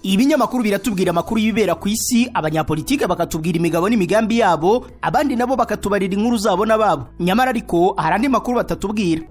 Ibinyamakuru biratubwira amakuru y'ibibera ku isi, abanyapolitike bakatubwira imigabo n'imigambi yabo, abandi nabo bakatubarira inkuru zabo n'ababo. Nyamara ariko hari andi makuru batatubwira.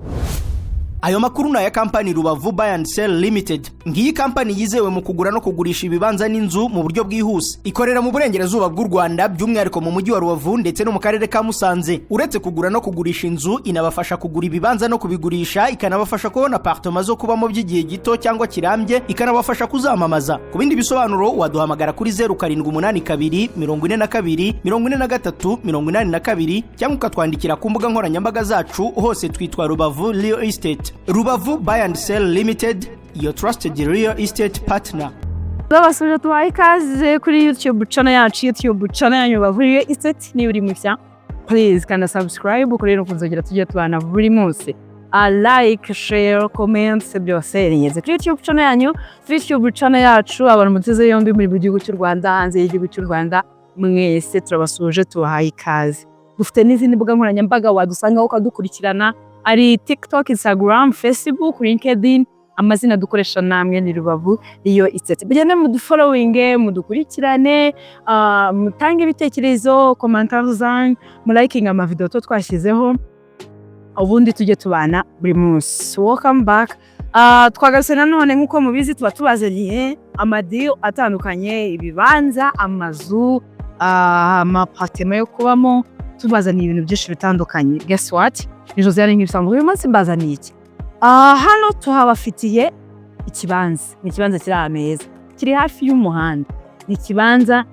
Ayo makuru na ya kampani Rubavu Buy and Sell Limited. Ngiyi kampani yizewe mu kugura no kugurisha ibibanza n'inzu mu buryo bwihuse. Ikorera mu burengerazuba bw'u Rwanda, by'umwihariko mu mujyi wa Rubavu ndetse no mu karere ka Musanze. Uretse kugura no kugurisha inzu, inabafasha kugura ibibanza no kubigurisha, ikanabafasha kubona apartment zo kubamo by'igihe gito cyangwa kirambye, ikanabafasha kuzamamaza. Ku bindi bisobanuro waduhamagara kuri 0782 42 43 82 cyangwa ukatwandikira ku mbuga nkoranyambaga zacu, hose twitwa Rubavu Real Estate. Rubavu Buy and Sell Limited, your trusted real estate partner. Babasuje tubaye ikaze kuri YouTube channel yacu, YouTube channel yanyu Rubavu Real Estate. Ni uri mushya, please kana subscribe kuri no kunzogera tujye tubana buri munsi. Like, share, comment, byose niyeze kuri YouTube channel yanyu, YouTube channel yacu. Abantu muteze yombi muri gihugu cy'u Rwanda, hanze y'igihugu cy'u Rwanda, mwese turabasuje tubahaye ikaze. Dufite n'izindi mbuga nkoranyambaga wadusangaho ukadukurikirana, ari TikTok, Instagram, Facebook, LinkedIn. Amazina dukoresha namwe ni Rubavu Real Estate. Bigene mudufollowing, mudukurikirane, mutange ibitekerezo, commentaires zanyu, liking amavideo to twashyizeho, ubundi tujye tubana buri munsi. Welcome back. Twagarutse nanone nkuko mubizi tuba tubazaniye amadeal atandukanye, ibibanza, amazu, amapartement yo kubamo, tubazaniye ibintu byinshi bitandukanye. Guess what? Ni Josiane nk'ibisanzwe uyu munsi mbazaniye iki? Hano tuhabafitiye ikibanza. Ni ikibanza kiri ameza, kiri hafi y'umuhanda. Ni ikibanza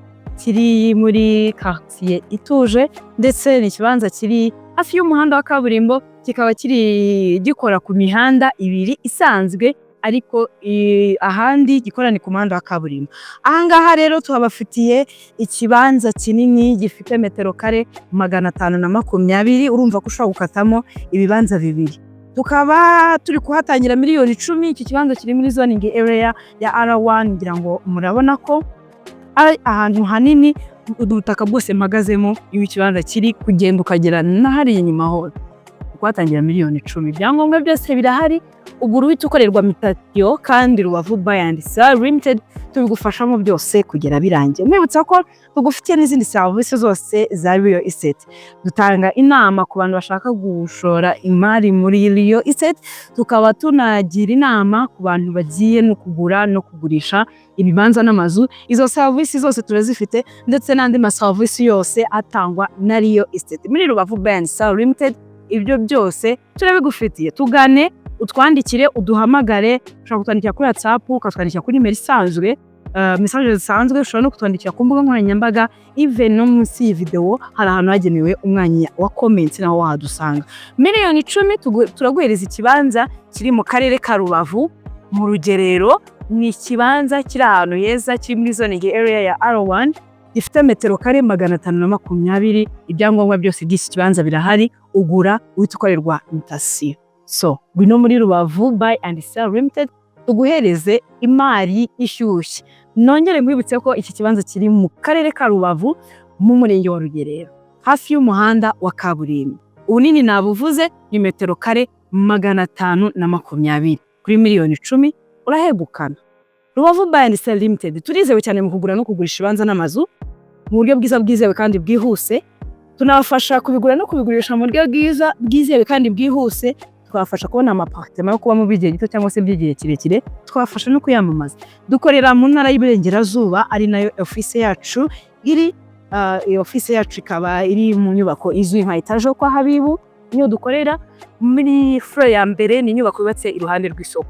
kiri muri quartier ituje, ndetse ni ikibanza kiri hafi y'umuhanda wa kaburimbo, kikaba kiri gikora ku mihanda ibiri isanzwe, ariko ahandi gikorana ku muhanda wa kaburimbo. Ahangaha rero tuhabafitiye ikibanza kinini gifite metero kare 520. Urumva ko ushobora gukatamo ibibanza bibiri. Tukaba turi kuhatangira miliyoni 10. Iki kibanza kiri muri zoning area ya R1, ngira ngo murabona ko ari ahantu hanini. Ubutaka bwose mpagazemo ibi kibanza kiri kugenda ukagera n'ahari inyuma ho. Kuhatangira miliyoni 10. Ibyangombwa byose birahari. Uguru bitukorerwa mitatiyo, kandi Rubavu Buy and Sell Limited tubigufashamo byose kugera birangiye. Mwibutsa ko tugufitiye n'izindi services zose za Real Estate. Dutanga inama ku bantu bashaka gushora imari muri Real Estate, tukaba tunagira inama ku bantu bagiye no kugura no kugurisha ibibanza n'amazu. Izo services zose turazifite, ndetse n'andi ma services yose atangwa na Real Estate muri Rubavu Buy and Sell Limited. Ibyo byose turabigufitiye. Tugane, utwandikire, uduhamagare. Ushobora kutwandikira kuri WhatsApp, ukatwandikira kuri email isanzwe, message zisanzwe. Ushobora no kutwandikira ku mbuga nkoranyambaga. Even no munsi iyi video hari ahantu hagenewe umwanya wa comment, naho wahadusanga. Miliyoni 10 turaguhereza ikibanza kiri mu karere ka Rubavu mu Rugerero. Ni ikibanza kiri ahantu heza, kiri muri zoning area ya R1, gifite metero kare 520. Ibyangombwa byose by'iki kibanza birahari. Ugura uhitukorerwa mitasiyo. So bino muri Rubavu Buy and Sell Limited tuguhereze imari ishyushye. Nongere mwibutse ko iki kibanza kiri mu karere ka Rubavu mu murenge wa Rugerero, hafi y'umuhanda wa kaburimbo. Ubunini nabuvuze ni metero kare 520. Kuri miliyoni 10 urahegukana. Rubavu Buy and Sell Limited turizewe cyane mu kugura no kugurisha ibibanza n'amazu mu buryo bwiza, bwizewe kandi bwihuse. Tunabafasha kubigura no kubigurisha mu buryo bwiza, bwizewe kandi bwihuse. Twafasha kubona amapartement yo kuba mu bigihe gito cyangwa se by'igihe kirekire. Twafasha no kuyamamaza. Dukorera mu ntara y'Iburengerazuba, ari nayo office yacu iri. Office yacu ikaba iri mu nyubako izwi nka etage kwa HABIBU. Niyo dukorera muri floor ya mbere, ni inyubako yubatse iruhande rw'isoko.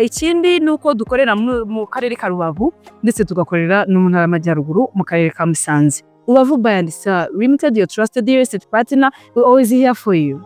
Ikindi nuko dukorera mu karere ka Rubavu, ndetse tugakorera no mu ntara y'Amajyaruguru mu karere ka Musanze. Rubavu Buy and Sell Limited, your trusted real estate partner, we always here for you.